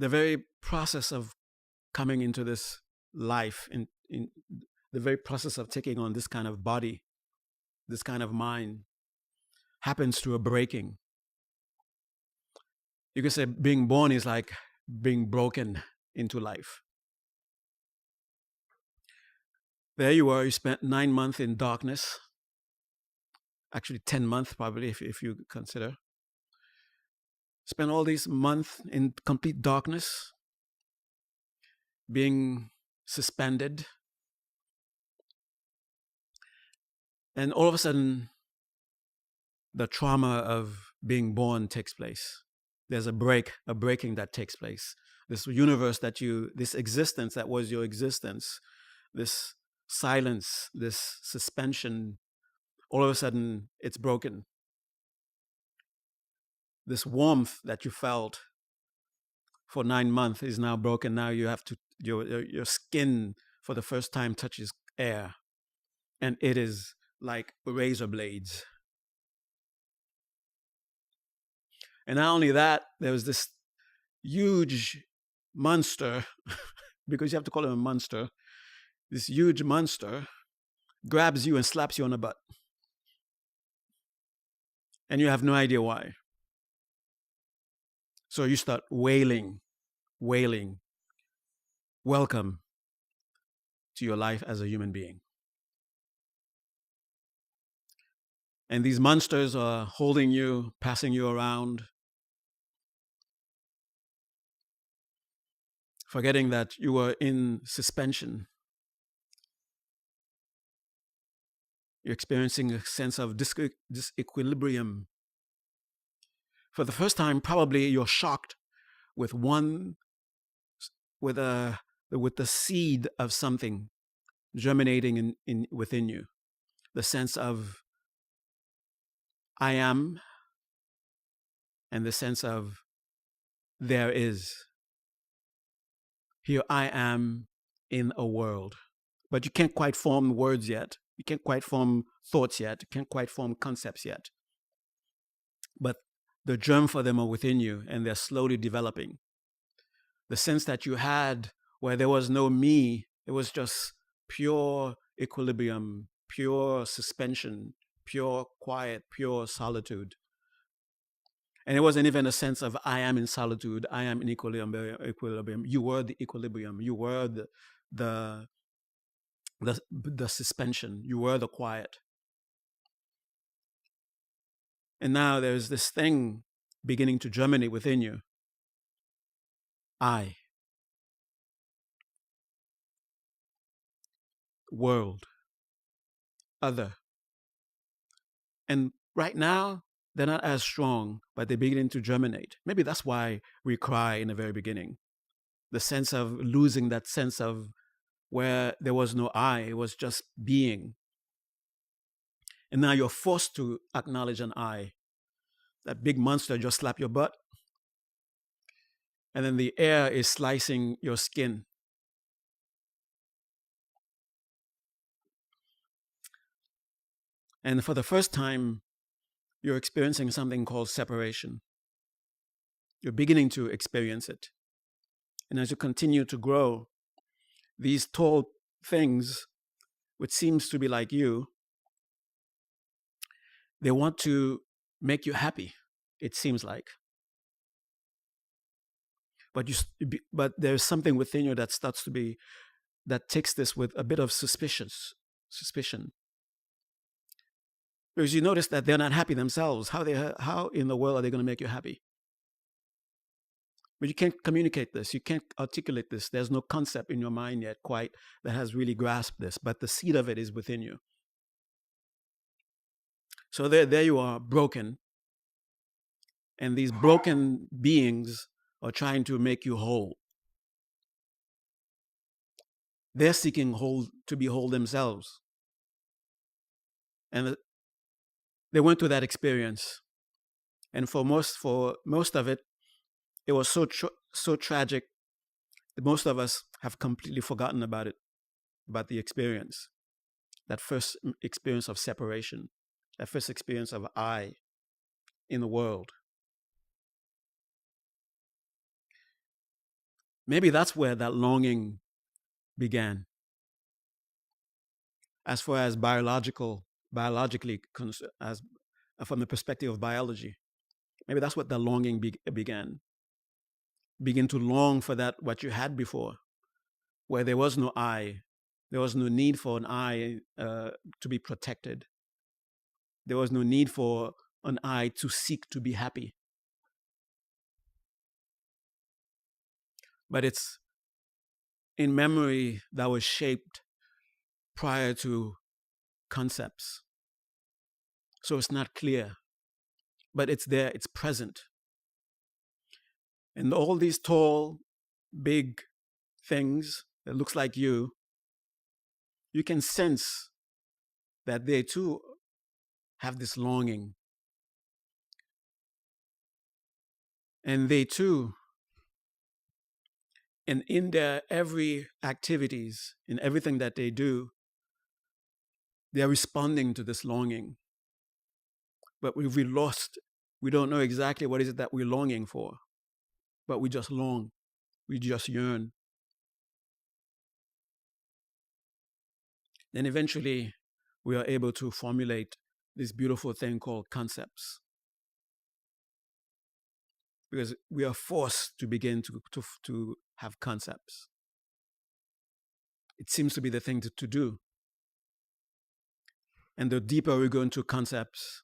the very process of coming into this life, in the very process of taking on this kind of body, this kind of mind, happens through a breaking. You could say being born is like being broken into life. There you are, you spent 9 months in darkness, actually 10 months probably, if you consider. Spent all these months in complete darkness, being suspended. And all of a sudden, the trauma of being born takes place. There's a breaking that takes place. This universe this existence that was your existence, this silence, this suspension, all of a sudden it's broken. This warmth that you felt for 9 months is now broken. Now you have to, your skin for the first time touches air, and it is like razor blades. And not only that, there was this huge monster, because you have to call him a monster, this huge monster grabs you and slaps you on the butt. And you have no idea why. So you start wailing, welcome to your life as a human being. And these monsters are holding you, passing you around, forgetting that you were in suspension. You're experiencing a sense of disequilibrium. For the first time, probably you're shocked with the seed of something germinating within you. The sense of I am, and the sense of there is. Here I am in a world. But you can't quite form words yet. You can't quite form thoughts yet. You can't quite form concepts yet. But the germ for them are within you, and they're slowly developing. The sense that you had where there was no me, it was just pure equilibrium, pure suspension, pure quiet, pure solitude. And it wasn't even a sense of I am in solitude, I am in equilibrium. You were the equilibrium. You were the suspension. You were the quiet. And now there's this thing beginning to germinate within you. I. World. Other. And right now, they're not as strong, but they're beginning to germinate. Maybe that's why we cry in the very beginning. The sense of losing that sense of where there was no I, it was just being. And now you're forced to acknowledge an I. That big monster just slapped your butt. And then the air is slicing your skin. And for the first time, you're experiencing something called separation. You're beginning to experience it. And as you continue to grow, these tall things, which seems to be like you, they want to make you happy, it seems like. But there's something within you that that takes this with a bit of suspicion. Because you notice that they're not happy themselves. How in the world are they going to make you happy? But you can't communicate this. You can't articulate this. There's no concept in your mind yet quite that has really grasped this. But the seed of it is within you. So there you are, broken. And these broken beings are trying to make you whole. They're seeking to be whole themselves. And they went through that experience. And for most of it, it was so tragic that most of us have completely forgotten about it, about the experience, that first experience of separation, that first experience of I in the world. Maybe that's where that longing began. As far as biologically, as from the perspective of biology, maybe that's what the longing began. Begin to long for that what you had before, where there was no I, there was no need for an I to be protected. There was no need for an I to seek to be happy. But it's in memory that was shaped prior to concepts. So it's not clear, but it's there, it's present. And all these tall, big things that looks like you can sense that they too have this longing. And they too, and in their every activities, in everything that they do, they are responding to this longing. But if we lost, we don't know exactly what is it that we're longing for, but we just long, we just yearn. Then eventually we are able to formulate this beautiful thing called concepts. Because we are forced to begin to have concepts. It seems to be the thing to do. And the deeper we go into concepts,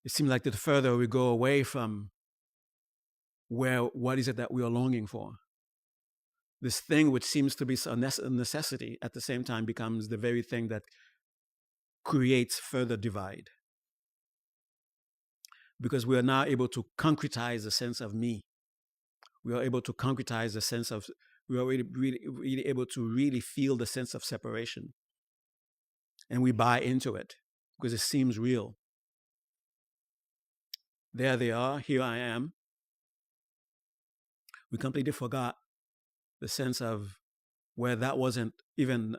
it seems like the further we go away from what is it that we are longing for. This thing which seems to be a necessity at the same time becomes the very thing that creates further divide. Because we are now able to concretize the sense of me. We are able to concretize the sense of, we are really able to really feel the sense of separation. And we buy into it because it seems real. There they are, here I am. We completely forgot the sense of where that wasn't even,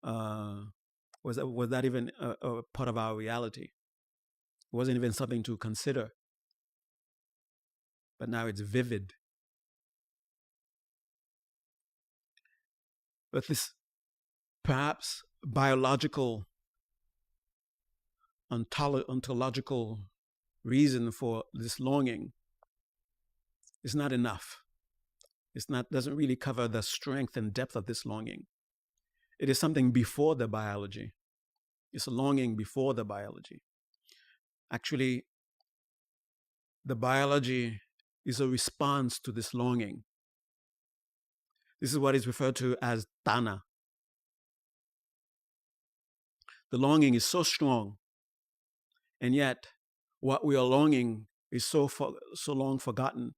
was that even a part of our reality? It wasn't even something to consider. But now it's vivid. But this perhaps biological, ontological reason for this longing is not enough. Doesn't really cover the strength and depth of this longing. It is something before the biology. It's a longing before the biology. Actually, the biology is a response to this longing. This is what is referred to as Tana. The longing is so strong, and yet what we are longing is so long forgotten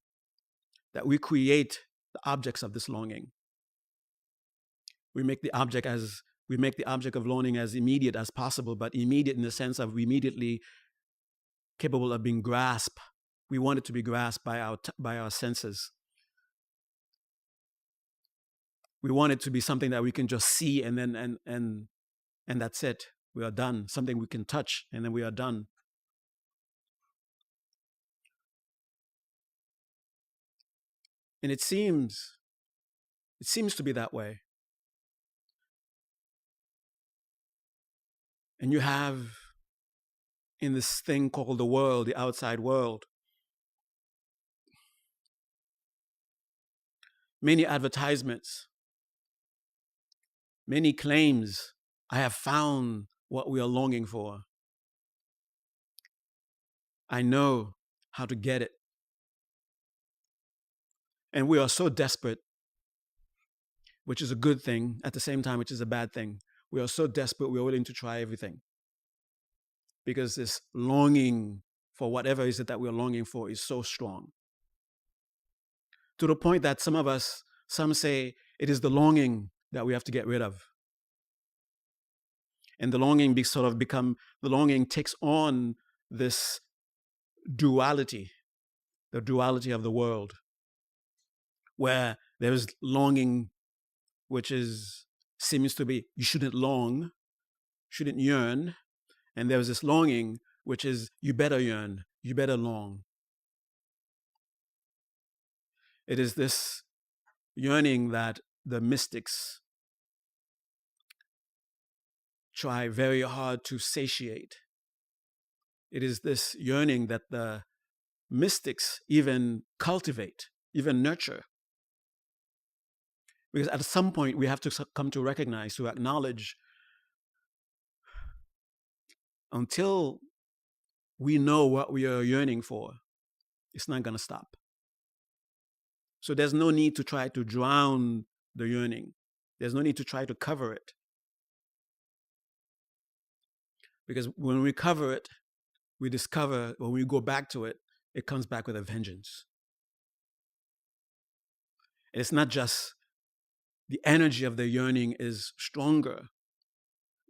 that we create the objects of this longing. We make the object of longing as immediate as possible, but immediate in the sense of immediately capable of being grasped. We want it to be grasped by our senses. We want it to be something that we can just see and then and that's it. We are done. Something we can touch and then we are done. And it seems to be that way. And you have in this thing called the world, the outside world, many advertisements, many claims. I have found what we are longing for. I know how to get it. And we are so desperate, which is a good thing, at the same time, which is a bad thing. We are so desperate, we are willing to try everything. Because this longing for whatever is it that we are longing for is so strong. To the point that some say it is the longing that we have to get rid of. And the longing the longing takes on this duality, the duality of the world, where there is longing, which seems to be, you shouldn't long, shouldn't yearn. And there's this longing, which is, you better yearn, you better long. It is this yearning that the mystics try very hard to satiate. It is this yearning that the mystics even cultivate, even nurture. Because at some point we have to come to recognize, to acknowledge, until we know what we are yearning for, it's not going to stop. So there's no need to try to drown the yearning. There's no need to try to cover it. Because when we cover it, we discover, when we go back to it, it comes back with a vengeance. And it's not just the energy of the yearning is stronger,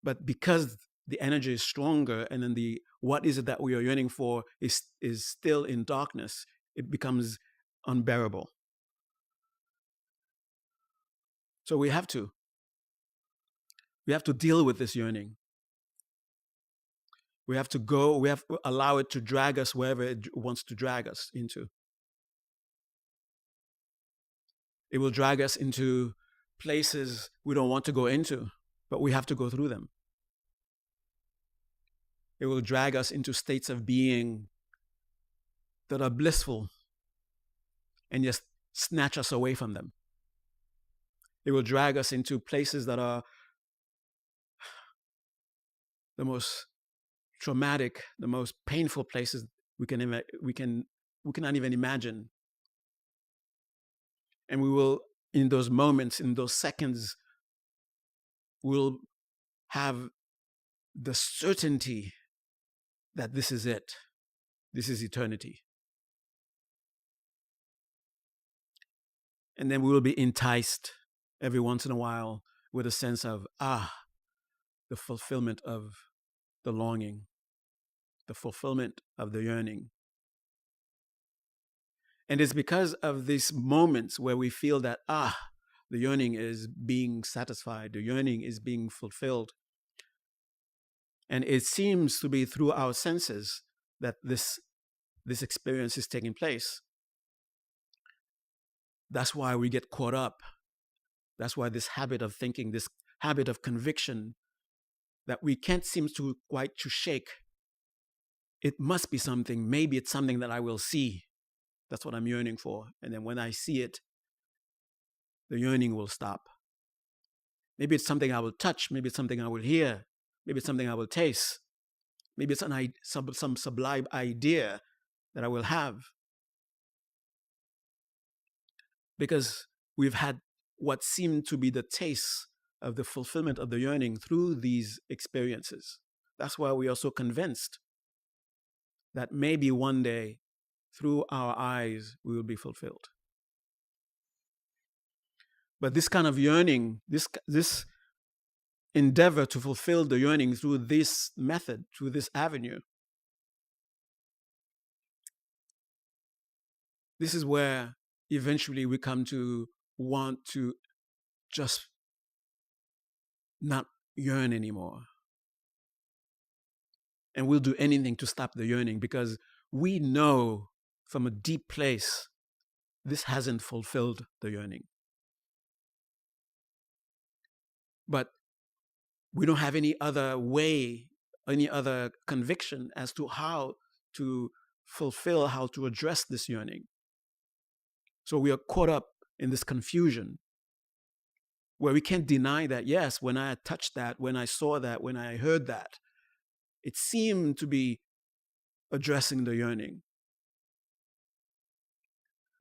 but because the energy is stronger, and then the what is it that we are yearning for is still in darkness, it becomes unbearable. So we have to deal with this yearning. We have to allow it to drag us wherever it wants to drag us into. It will drag us into places we don't want to go into, but we have to go through them. It will drag us into states of being that are blissful and just snatch us away from them. It will drag us into places that are the most traumatic, the most painful places we cannot even imagine. And we will, in those moments, in those seconds, we'll have the certainty that this is it. This is eternity. And then we will be enticed every once in a while with a sense of, the fulfillment of the longing, the fulfillment of the yearning. And it's because of these moments where we feel that, the yearning is being satisfied, the yearning is being fulfilled. And it seems to be through our senses that this experience is taking place. That's why we get caught up. That's why this habit of thinking, this habit of conviction that we can't seem to quite to shake. It must be something. Maybe it's something that I will see. That's what I'm yearning for. And then when I see it, the yearning will stop. Maybe it's something I will touch. Maybe it's something I will hear. Maybe it's something I will taste. Maybe it's some sublime idea that I will have. Because we've had what seemed to be the taste of the fulfillment of the yearning through these experiences. That's why we are so convinced that maybe one day, through our eyes, we will be fulfilled. But this kind of yearning, this endeavor to fulfill the yearning through this method, through this avenue, this is where eventually we come to want to just not yearn anymore. And we'll do anything to stop the yearning because we know from a deep place this hasn't fulfilled the yearning. But we don't have any other way, any other conviction as to how to fulfill, how to address this yearning. So we are caught up in this confusion where we can't deny that, yes, when I touched that, when I saw that, when I heard that, it seemed to be addressing the yearning.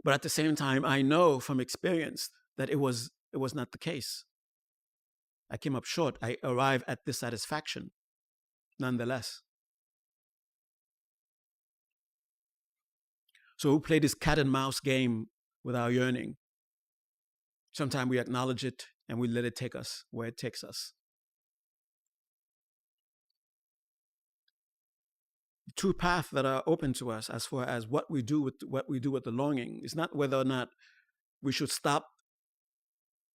But at the same time, I know from experience that it was not the case. I came up short. I arrived at dissatisfaction, nonetheless. So we play this cat and mouse game with our yearning. Sometimes we acknowledge it and we let it take us where it takes us. The two paths that are open to us as far as what we do with the longing is not whether or not we should stop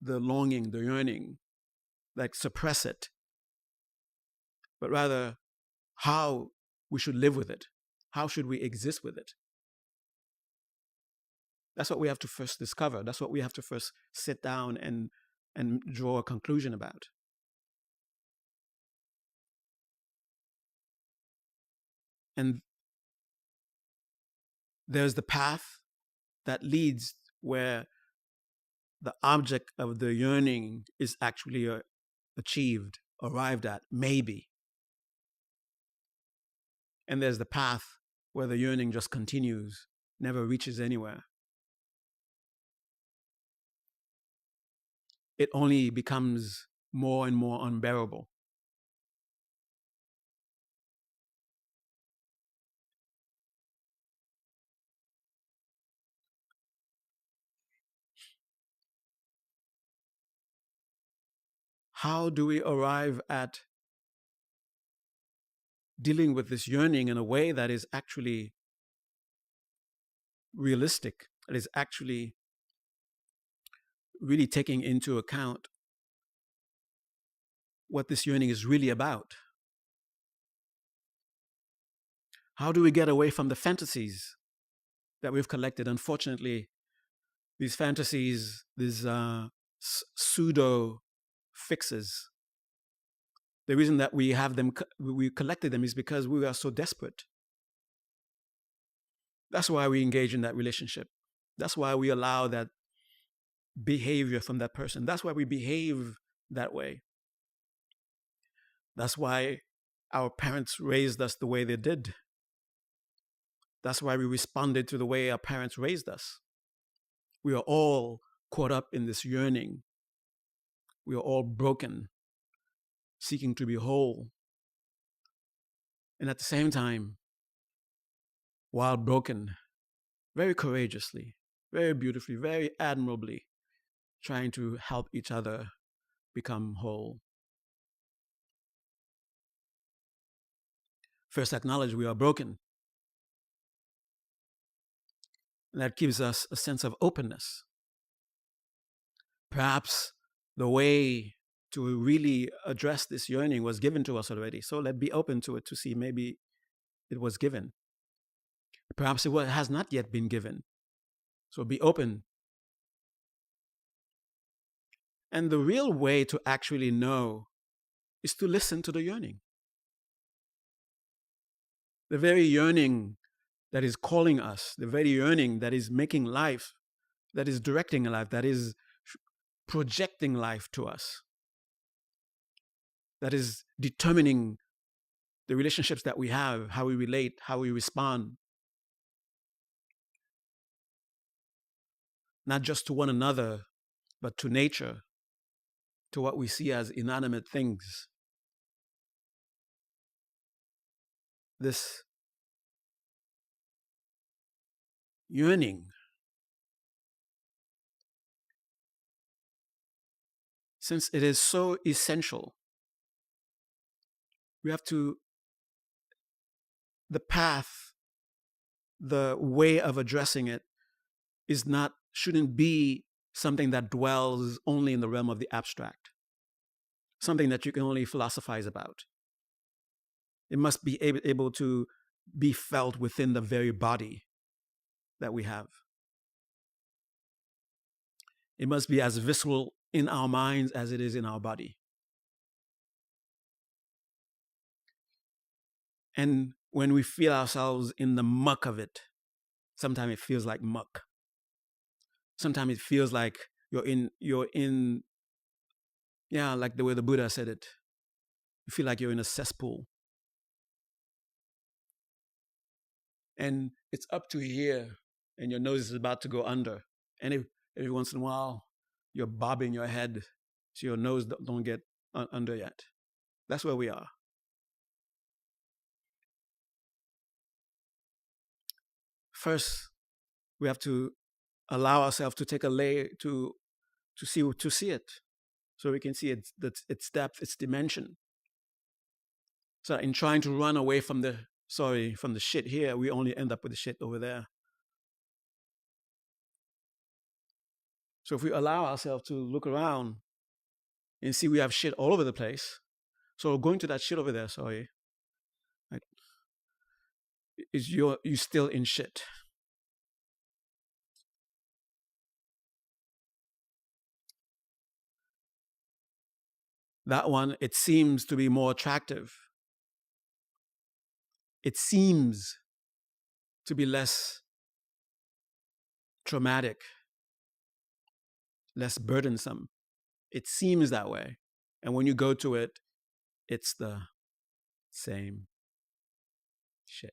the longing, the yearning, like suppress it, but rather how we should live with it. How should we exist with it? That's what we have to first discover. That's what we have to first sit down and draw a conclusion about. And there's the path that leads where the object of the yearning is actually achieved, arrived at, maybe. And there's the path where the yearning just continues, never reaches anywhere. It only becomes more and more unbearable. How do we arrive at dealing with this yearning in a way that is actually realistic, that is actually really taking into account what this yearning is really about? How do we get away from the fantasies that we've collected? Unfortunately, these fantasies, these pseudo fixes, the reason that we have them, we collected them, is because we are so desperate. That's why we engage in that relationship. That's why we allow that behavior from that person. That's why we behave that way. That's why our parents raised us the way they did. That's why we responded to the way our parents raised us. We are all caught up in this yearning. We are all broken, seeking to be whole. And at the same time, while broken, very courageously, very beautifully, very admirably, trying to help each other become whole. First, acknowledge we are broken. And that gives us a sense of openness. Perhaps the way to really address this yearning was given to us already. So let's be open to it to see maybe it was given. Perhaps it has not yet been given. So be open. And the real way to actually know is to listen to the yearning. The very yearning that is calling us, the very yearning that is making life, that is directing life, that is projecting life to us, that is determining the relationships that we have, how we relate, how we respond, not just to one another, but to nature, to what we see as inanimate things. This yearning, since it is so essential, we have to, the path, the way of addressing it shouldn't be something that dwells only in the realm of the abstract, something that you can only philosophize about. It must be able to be felt within the very body that we have. It must be as visceral in our minds as it is in our body. And when we feel ourselves in the muck of it, sometimes it feels like muck. Sometimes it feels like you're in, yeah, like the way the Buddha said it. You feel like you're in a cesspool. And it's up to here, and your nose is about to go under. And every once in a while, you're bobbing your head so your nose don't get under yet. That's where we are. First, we have to allow ourselves to take a lay to see it, so we can see its depth, its dimension. So in trying to run away from the shit here, we only end up with the shit over there. So if we allow ourselves to look around and see we have shit all over the place, so going to that shit over there, right, is you still in shit. that one, it seems to be more attractive. It seems to be less traumatic, less burdensome. It seems that way. And when you go to it, it's the same shit.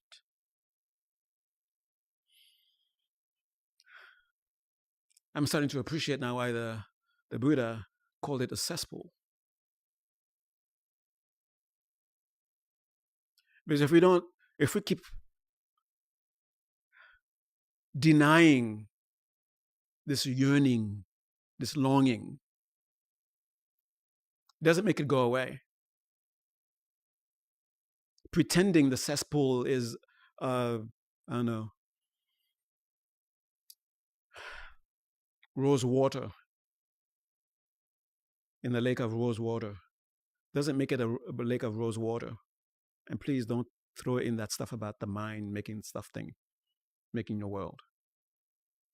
I'm starting to appreciate now why the Buddha called it a cesspool. Because if we keep denying this yearning, this longing, it doesn't make it go away. Pretending the cesspool is, I don't know, rose water in the lake of rose water, doesn't make it a lake of rose water. And please don't throw in that stuff about the mind making making your world.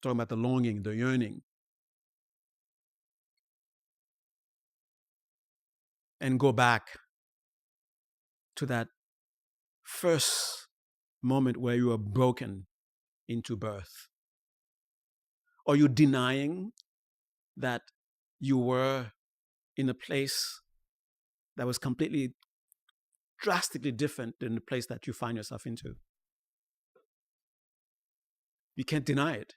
Talking about the longing, the yearning. And go back to that first moment where you were broken into birth. Are you denying that you were in a place that was completely, drastically different than the place that you find yourself into? You can't deny it.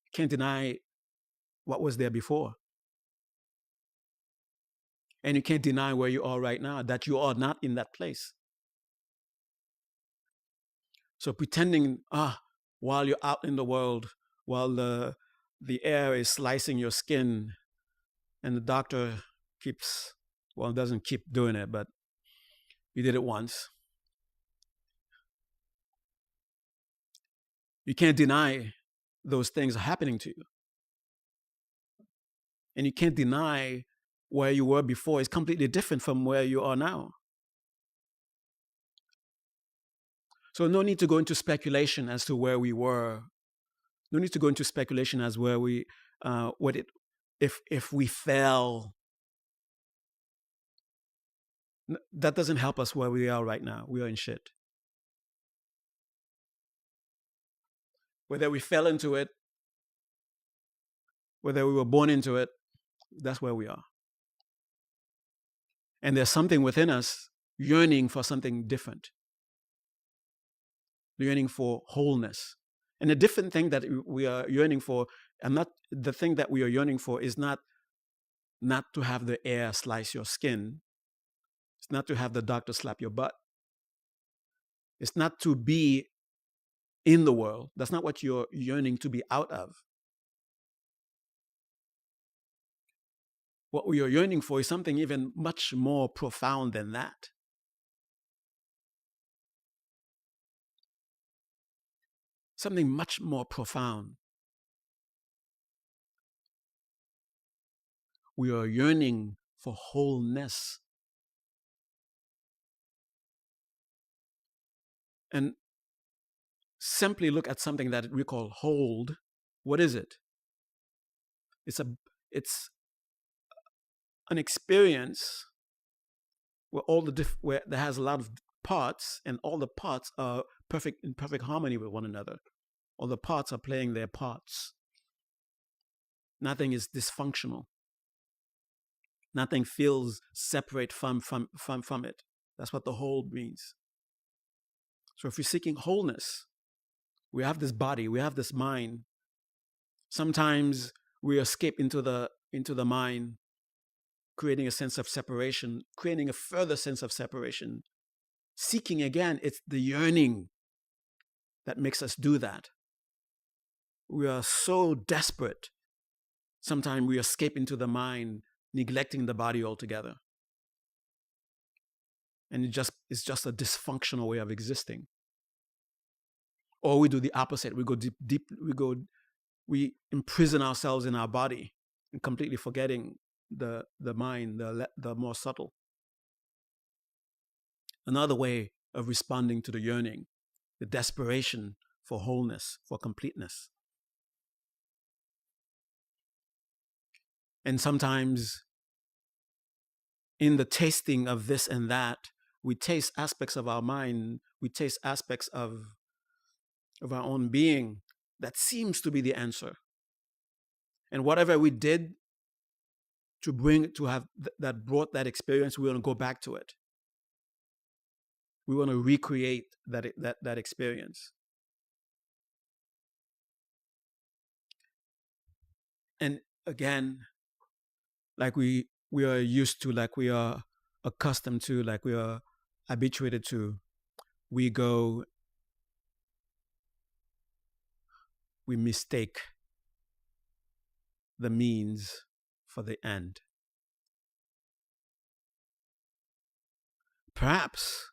You can't deny what was there before. And you can't deny where you are right now, that you are not in that place. So pretending, while you're out in the world, while the air is slicing your skin, and the doctor doesn't keep doing it, but you did it once. You can't deny those things are happening to you. And you can't deny where you were before is completely different from where you are now. So no need to go into speculation as to where we were. No need to go into speculation as where we, if we fell. That doesn't help us where we are right now. We are in shit. Whether we fell into it, whether we were born into it, that's where we are. And there's something within us yearning for something different, yearning for wholeness. And a different thing that we are yearning for, the thing that we are yearning for is not to have the air slice your skin. It's not to have the doctor slap your butt. It's not to be in the world. That's not what you're yearning to be out of. What we are yearning for is something even much more profound than that. Something much more profound. We are yearning for wholeness. And simply look at something that we call hold. What is it? It's an experience where where there has a lot of parts, and all the parts are in perfect harmony with one another. All the parts are playing their parts. Nothing is dysfunctional. Nothing feels separate from it. That's what the whole means. So if you're seeking wholeness, we have this body, we have this mind. Sometimes we escape into the mind, creating a sense of separation, creating a further sense of separation. Seeking again, it's the yearning that makes us do that. We are so desperate. Sometimes we escape into the mind, neglecting the body altogether. And it's just a dysfunctional way of existing. Or we do the opposite. We go deep. We imprison ourselves in our body and completely forgetting the mind, the more subtle. Another way of responding to the yearning, the desperation for wholeness, for completeness. And sometimes in the tasting of this and that, we taste aspects of our mind, we taste aspects of our own being that seems to be the answer. And whatever we did to bring to have that brought that experience, we want to go back to it. We want to recreate that experience. And again, like we are used to, like we are accustomed to, like we are habituated to, we mistake the means for the end. Perhaps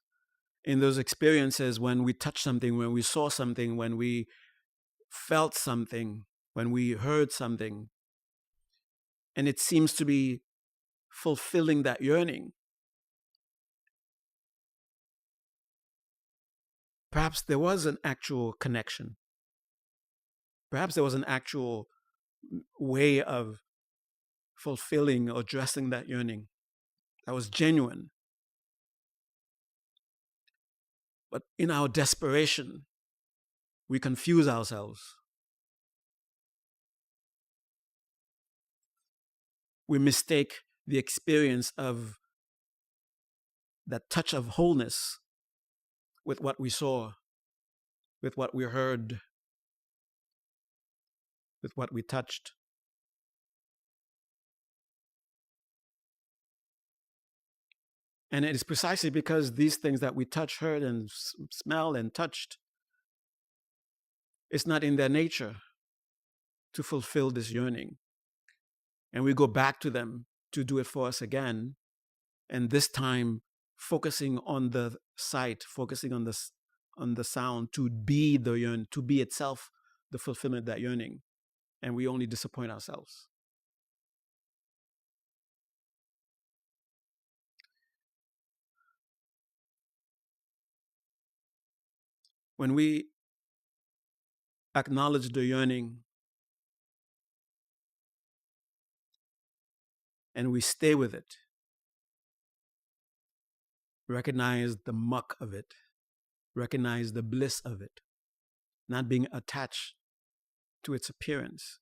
in those experiences when we touched something, when we saw something, when we felt something, when we heard something, and it seems to be fulfilling that yearning, perhaps there was an actual connection. Perhaps there was an actual way of fulfilling or addressing that yearning that was genuine. But in our desperation, we confuse ourselves. We mistake the experience of that touch of wholeness with what we saw, with what we heard, with what we touched. And it is precisely because these things that we touch, heard, and smell and touched, it's not in their nature to fulfill this yearning. And we go back to them to do it for us again. And this time, focusing on the sight, focusing on the sound, to be the yearn, to be itself the fulfillment of that yearning. And we only disappoint ourselves. When we acknowledge the yearning and we stay with it, recognize the muck of it, recognize the bliss of it, not being attached to its appearance,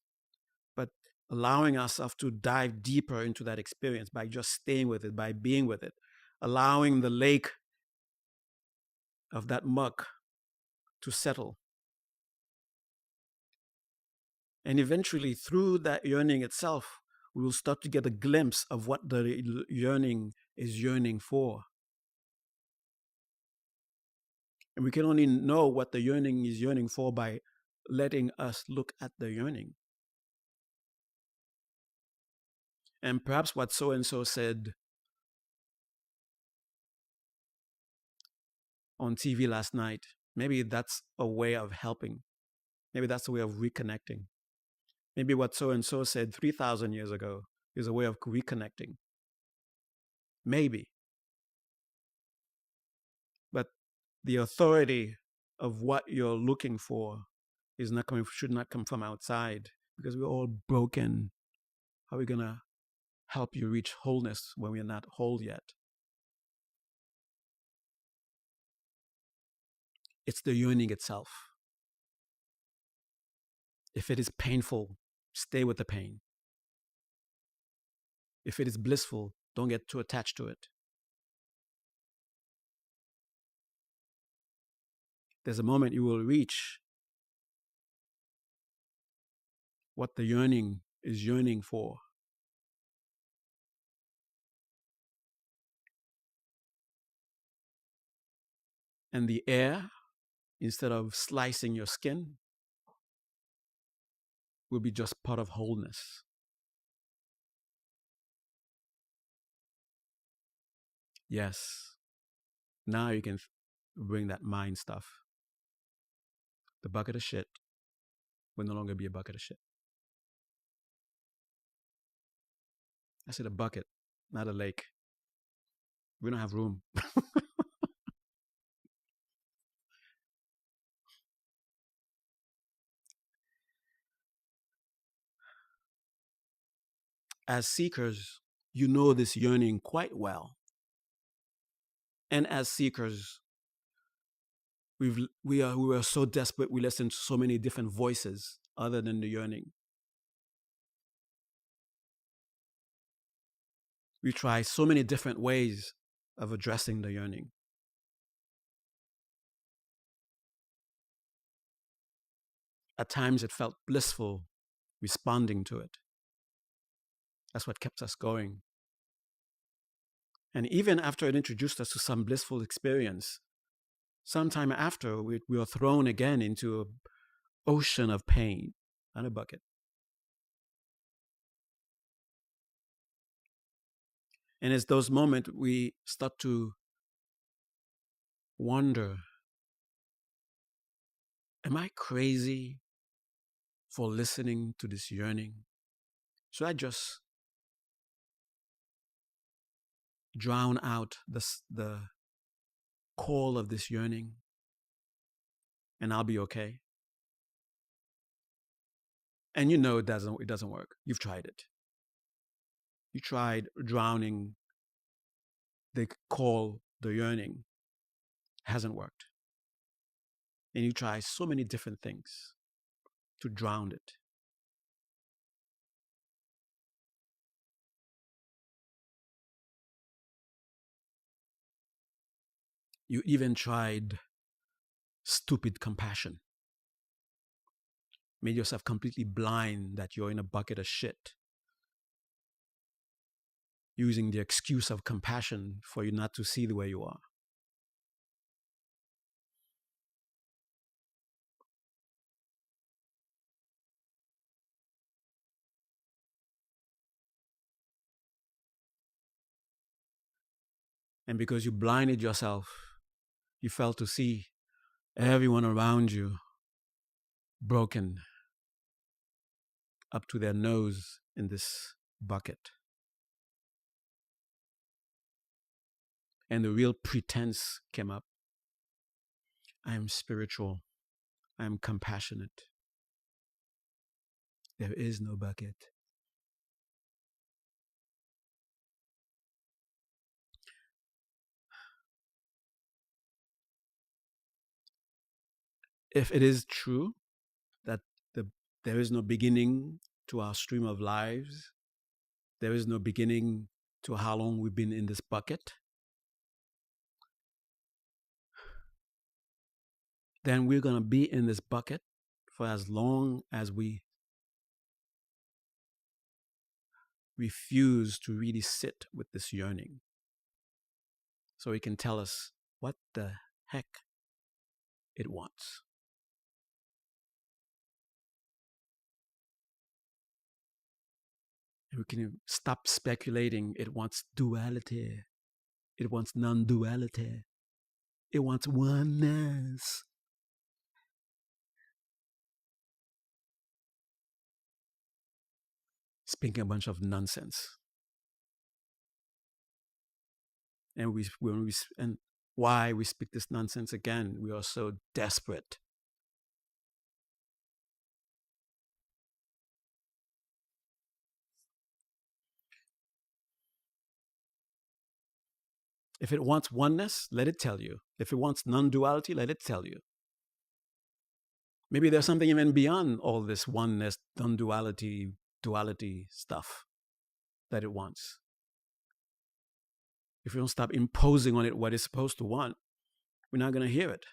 but allowing ourselves to dive deeper into that experience by just staying with it, by being with it, allowing the lake of that muck to settle. And eventually, through that yearning itself, we will start to get a glimpse of what the yearning is yearning for. And we can only know what the yearning is yearning for by letting us look at the yearning. And perhaps what so and so said on TV last night, maybe that's a way of helping. Maybe that's a way of reconnecting. Maybe what so and so said 3,000 years ago is a way of reconnecting. Maybe. But the authority of what you're looking for should not come from outside, because we're all broken. How are we going to help you reach wholeness when we're not whole yet? It's the yearning itself. If it is painful, stay with the pain. If it is blissful, don't get too attached to it. There's a moment you will reach what the yearning is yearning for. And the air, instead of slicing your skin, will be just part of wholeness. Yes. Now you can bring that mind stuff. The bucket of shit will no longer be a bucket of shit. I said a bucket, not a lake. We don't have room. As seekers, you know this yearning quite well. And as seekers, we are so desperate, we listen to so many different voices other than the yearning. We try so many different ways of addressing the yearning. At times it felt blissful responding to it. That's what kept us going. And even after it introduced us to some blissful experience, sometime after we were thrown again into an ocean of pain on a bucket. And it's those moments we start to wonder, am I crazy for listening to this yearning? Should I just drown out the call of this yearning and I'll be okay? And you know it doesn't work. You've tried it. You tried drowning the call, the yearning. Hasn't worked. And you try so many different things to drown it. You even tried stupid compassion. Made yourself completely blind that you're in a bucket of shit. Using the excuse of compassion for you not to see the way you are. And because you blinded yourself, you failed to see everyone around you broken up to their nose in this bucket. And the real pretense came up. I am spiritual. I am compassionate. There is no bucket. If it is true that there is no beginning to our stream of lives, there is no beginning to how long we've been in this bucket, then we're going to be in this bucket for as long as we refuse to really sit with this yearning. So it can tell us what the heck it wants. And we can stop speculating. It wants duality. It wants non-duality. It wants oneness. Speaking a bunch of nonsense. And and why we speak this nonsense again? We are so desperate. If it wants oneness, let it tell you. If it wants non-duality, let it tell you. Maybe there's something even beyond all this oneness, non-duality, duality stuff that it wants. If we don't stop imposing on it what it's supposed to want, we're not going to hear it.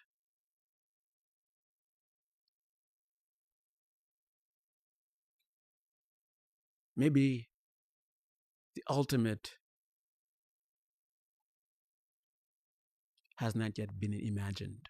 Maybe the ultimate has not yet been imagined.